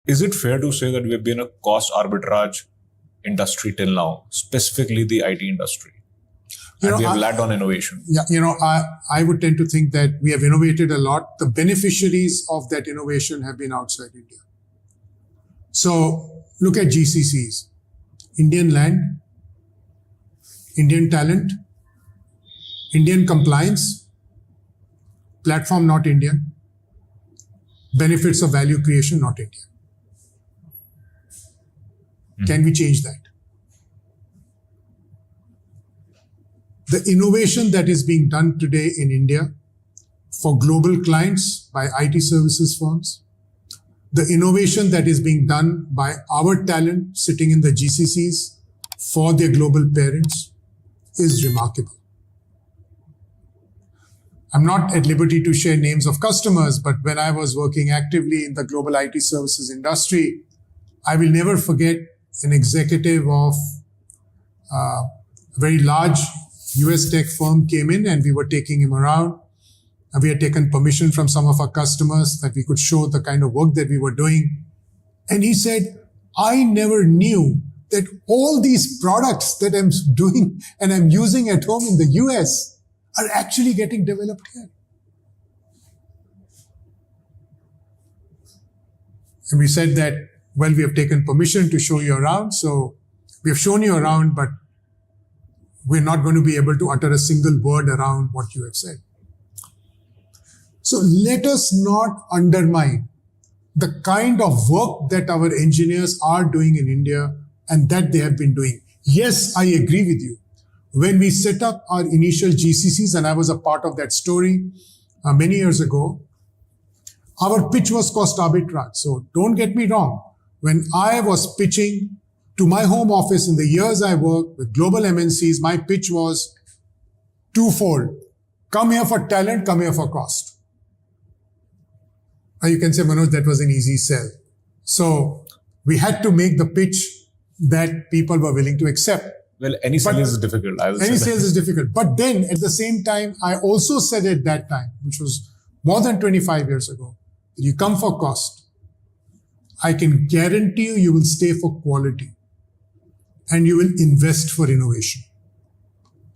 Is it fair to say that we have been a cost arbitrage industry till now, specifically the IT industry? And we have lagged on innovation. Yeah, I would tend to think that we have innovated a lot. The beneficiaries of that innovation have been outside India. So look at GCCs, Indian land, Indian talent, Indian compliance, platform not Indian, benefits of value creation not Indian. Can we change that? The innovation that is being done today in India for global clients by IT services firms, the innovation that is being done by our talent sitting in the GCCs for their global parents is remarkable. I'm not at liberty to share names of customers, but when I was working actively in the global IT services industry, I will never forget an executive of a very large US tech firm came in and we were taking him around. And we had taken permission from some of our customers that we could show the kind of work that we were doing. And he said, I never knew that all these products that I'm doing and I'm using at home in the US are actually getting developed here. And we said that, well, we have taken permission to show you around. So we have shown you around, but we're not going to be able to utter a single word around what you have said. So let us not undermine the kind of work that our engineers are doing in India and that they have been doing. Yes, I agree with you. When we set up our initial GCCs, and I was a part of that story many years ago, our pitch was cost arbitrage. So don't get me wrong. When I was pitching to my home office in the years I worked with global MNCs, my pitch was twofold. Come here for talent, come here for cost. And you can say, Manoj, that was an easy sell. So we had to make the pitch that people were willing to accept. Well, any sales is difficult. Any sales is difficult. But then at the same time, I also said at that time, which was more than 25 years ago, you come for cost. I can guarantee you will stay for quality and you will invest for innovation.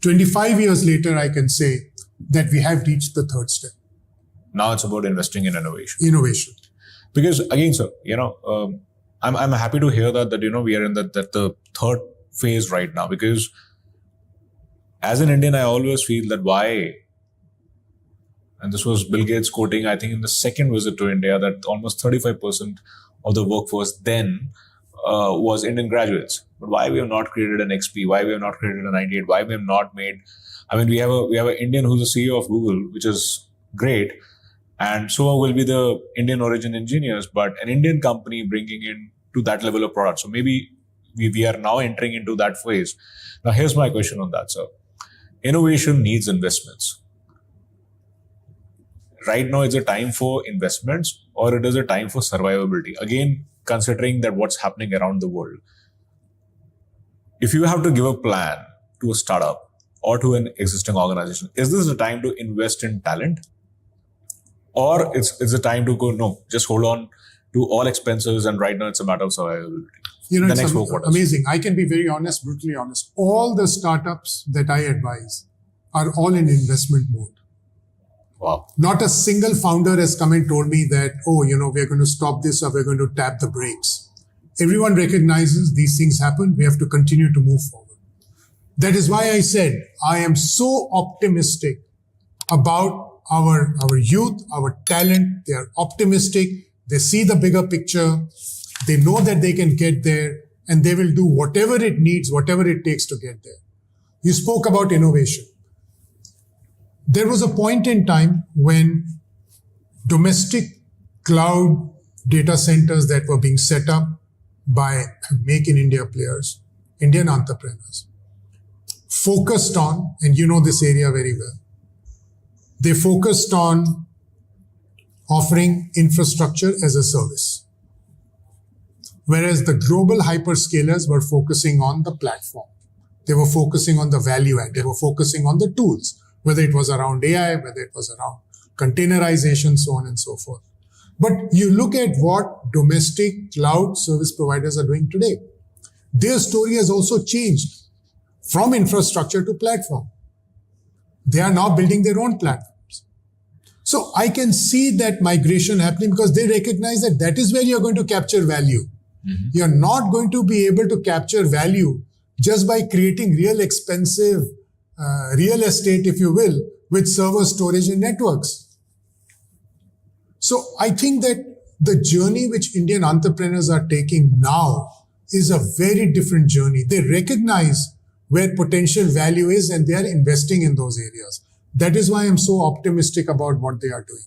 25 years later, I can say that we have reached the third step. Now it's about investing in innovation. Innovation. Because again, sir, I'm happy to hear that we are in the third phase right now, because as an Indian, I always feel that why, and this was Bill Gates quoting, I think in the second visit to India, that almost 35% of the workforce then was Indian graduates. But why we have not created an XP? Why we have not created a 98? Why we have not made? I mean, we have an Indian who's the CEO of Google, which is great, and so will be the Indian origin engineers. But an Indian company bringing in to that level of product. So maybe we are now entering into that phase. Now, here's my question on that, sir. Innovation needs investments. Right now, it's a time for investments, or it is a time for survivability. Again, considering that what's happening around the world. If you have to give a plan to a startup or to an existing organization, is this a time to invest in talent? Or it's a time to go, no, just hold on to all expenses, and right now it's a matter of survivability. It's amazing. I can be very honest, brutally honest. All the startups that I advise are all in investment mode. Wow. Not a single founder has come and told me that, we're going to stop this or we're going to tap the brakes. Everyone recognizes these things happen. We have to continue to move forward. That is why I said I am so optimistic about our youth, our talent. They are optimistic. They see the bigger picture. They know that they can get there, and they will do whatever it needs, whatever it takes to get there. You spoke about innovation. There was a point in time when domestic cloud data centers that were being set up by Make in India players, Indian entrepreneurs, focused on, and you know this area very well, they focused on offering infrastructure as a service. Whereas the global hyperscalers were focusing on the platform. They were focusing on the value add. They were focusing on the tools, whether it was around AI, whether it was around containerization, so on and so forth. But you look at what domestic cloud service providers are doing today. Their story has also changed from infrastructure to platform. They are now building their own platforms. So I can see that migration happening because they recognize that that is where you're going to capture value. Mm-hmm. You're not going to be able to capture value just by creating real expensive real estate, if you will, with server storage and networks. So I think that the journey which Indian entrepreneurs are taking now is a very different journey. They recognize where potential value is and they are investing in those areas. That is why I'm so optimistic about what they are doing.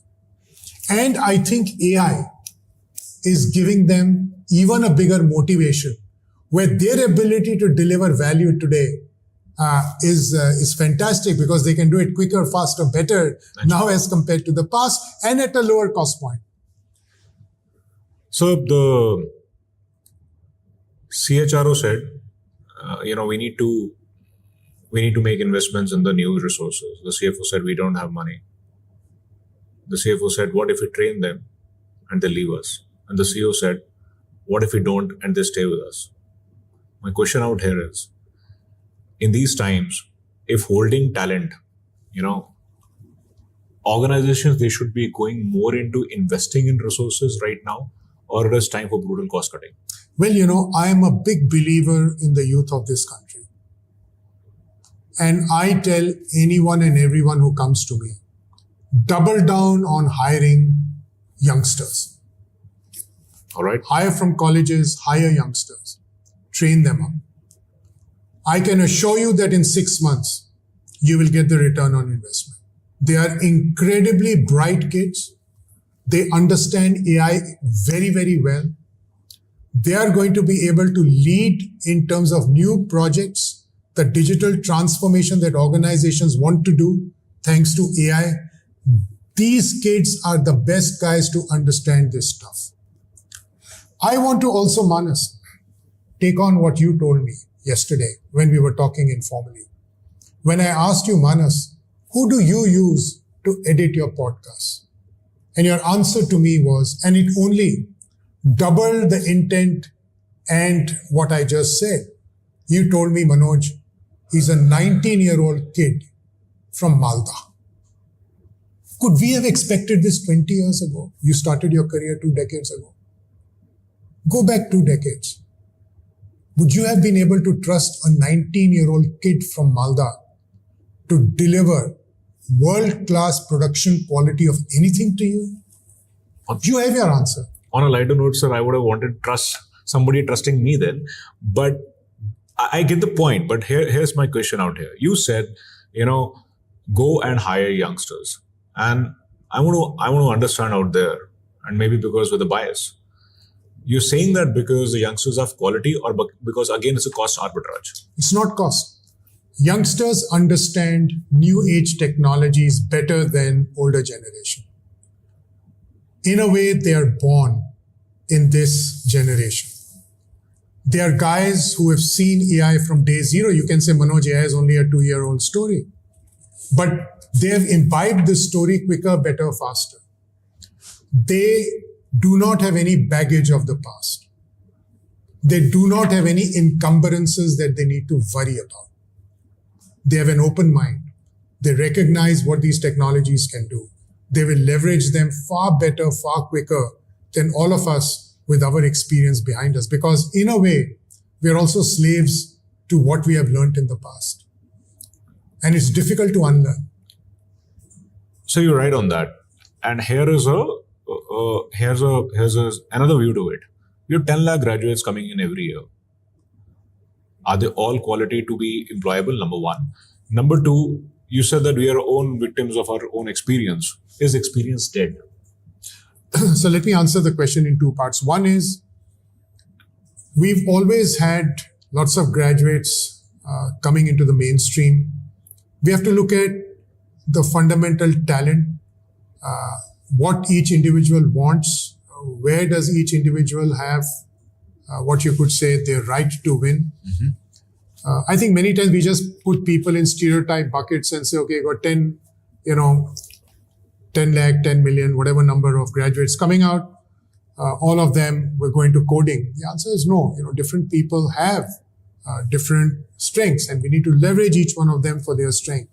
And I think AI is giving them even a bigger motivation where their ability to deliver value today is fantastic because they can do it quicker, faster, better now as compared to the past and at a lower cost point. So the CHRO said, we need to make investments in the new resources. The CFO said, we don't have money. The CFO said, what if we train them and they leave us? And the CEO said, what if we don't and they stay with us? My question out here is, in these times, if holding talent, organizations, they should be going more into investing in resources right now, or it is time for brutal cost cutting? Well, I am a big believer in the youth of this country. And I tell anyone and everyone who comes to me, double down on hiring youngsters. All right. Hire from colleges, hire youngsters, train them up. I can assure you that in 6 months, you will get the return on investment. They are incredibly bright kids. They understand AI very, very well. They are going to be able to lead in terms of new projects, the digital transformation that organizations want to do thanks to AI. These kids are the best guys to understand this stuff. I want to also, Manas, take on what you told me yesterday when we were talking informally. When I asked you, Manas, who do you use to edit your podcast? And your answer to me was, and it only doubled the intent and what I just said. You told me, Manoj, he's a 19-year-old kid from Malda. Could we have expected this 20 years ago? You started your career 2 decades ago. Go back 2 decades. Would you have been able to trust a 19-year-old kid from Malda to deliver world-class production quality of anything to you? You have your answer. On a lighter note, sir, I would have wanted somebody trusting me then. But I get the point. But here's my question out here. You said, go and hire youngsters. And I want to understand out there, and maybe because with a bias. You're saying that because the youngsters have quality, or because, again, it's a cost arbitrage? It's not cost. Youngsters understand new age technologies better than older generation. In a way, they are born in this generation. They are guys who have seen AI from day zero. You can say, Manoj, AI is only a 2-year-old story. But they have imbibed this story quicker, better, faster. They do not have any baggage of the past. They do not have any encumbrances that they need to worry about. They have an open mind. They recognize what these technologies can do. They will leverage them far better, far quicker than all of us with our experience behind us. Because in a way, we are also slaves to what we have learned in the past. And it's difficult to unlearn. So you're right on that. And here's another view to it. You have 10 lakh graduates coming in every year. Are they all quality to be employable? Number one. Number two, you said that we are own victims of our own experience. Is experience dead? So let me answer the question in 2 parts. One is, we've always had lots of graduates coming into the mainstream. We have to look at the fundamental talent, what each individual wants, where does each individual have what you could say their right to win. Mm-hmm. I think many times we just put people in stereotype buckets and say, okay, got 10 10 lakh, 10 million, whatever number of graduates coming out, all of them were going to coding. The answer is no. Different people have different strengths, and we need to leverage each one of them for their strength.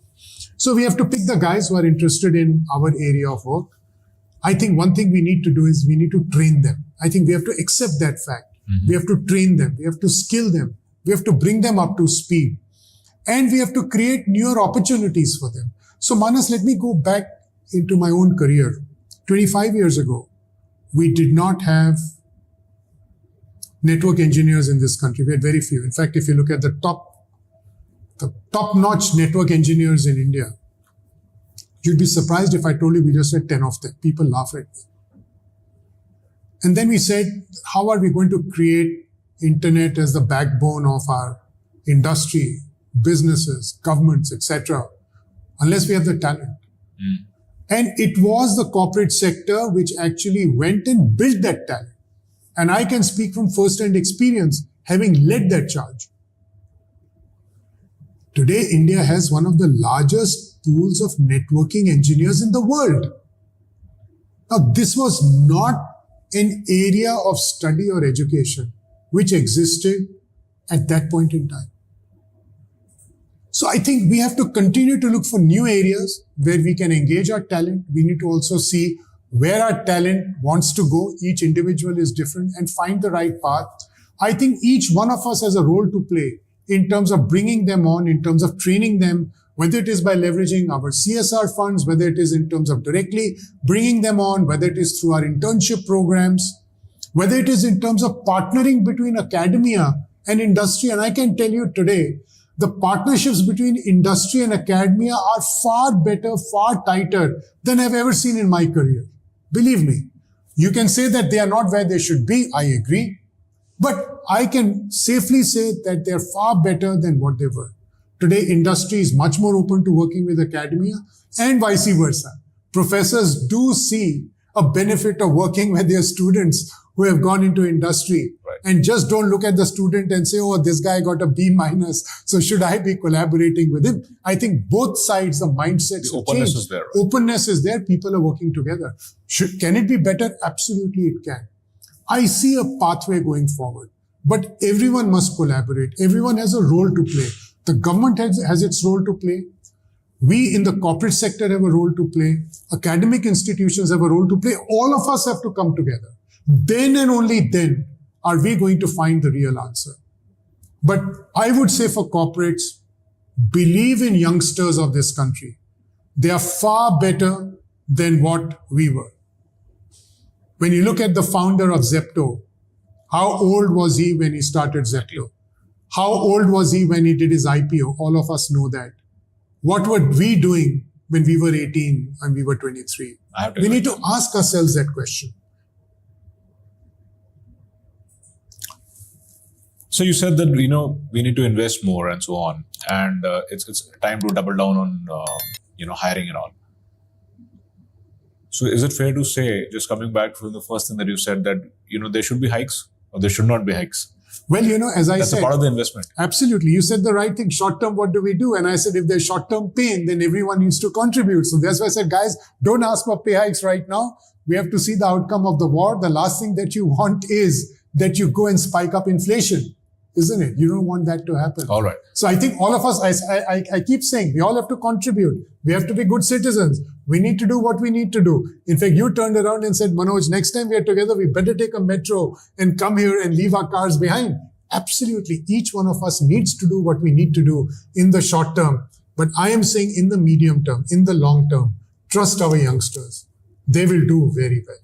So we have to pick the guys who are interested in our area of work. I think one thing we need to do is we need to train them. I think we have to accept that fact. Mm-hmm. We have to train them. We have to skill them. We have to bring them up to speed. And we have to create newer opportunities for them. So Manas, let me go back into my own career. 25 years ago, we did not have network engineers in this country. We had very few. In fact, if you look at the top-notch network engineers in India, you'd be surprised if I told you we just had 10 of them. People laugh at me. And then we said, how are we going to create internet as the backbone of our industry, businesses, governments, etc., unless we have the talent? Mm. And it was the corporate sector which actually went and built that talent. And I can speak from first-hand experience, having led that charge. Today, India has one of the largest pools of networking engineers in the world. Now, this was not an area of study or education which existed at that point in time. So I think we have to continue to look for new areas where we can engage our talent. We need to also see where our talent wants to go. Each individual is different, and find the right path. I think each one of us has a role to play in terms of bringing them on, in terms of training them, whether it is by leveraging our CSR funds, whether it is in terms of directly bringing them on, whether it is through our internship programs, whether it is in terms of partnering between academia and industry. And I can tell you today, the partnerships between industry and academia are far better, far tighter than I've ever seen in my career. Believe me, you can say that they are not where they should be. I agree. But I can safely say that they're far better than what they were. Today, industry is much more open to working with academia, and vice versa. Professors do see a benefit of working with their students who have gone into industry, right, and just don't look at the student and say, oh, this guy got a B minus, so should I be collaborating with him? I think both sides, the mindsets the openness is there. Right? Openness is there. People are working together. Can it be better? Absolutely, it can. I see a pathway going forward, but everyone must collaborate. Everyone has a role to play. The government has its role to play. We in the corporate sector have a role to play. Academic institutions have a role to play. All of us have to come together. Then and only then are we going to find the real answer. But I would say for corporates, believe in youngsters of this country. They are far better than what we were. When you look at the founder of Zepto, how old was he when he started Zepto? How old was he when he did his IPO? All of us know that. What were we doing when we were 18 and we were 23? We need to ask ourselves that question. So you said that, we need to invest more and so on. And it's time to double down on, hiring and all. So is it fair to say, just coming back from the first thing that you said, that, there should be hikes or there should not be hikes? Well, as I said, that's a part of the investment. Absolutely. You said the right thing. Short term, what do we do? And I said, if there's short term pain, then everyone needs to contribute. So that's why I said, guys, don't ask for pay hikes right now. We have to see the outcome of the war. The last thing that you want is that you go and spike up inflation, isn't it? You don't want that to happen. All right. So I think all of us, I keep saying, we all have to contribute. We have to be good citizens. We need to do what we need to do. In fact, you turned around and said, Manoj, next time we are together, we better take a metro and come here and leave our cars behind. Absolutely. Each one of us needs to do what we need to do in the short term. But I am saying in the medium term, in the long term, trust our youngsters. They will do very well.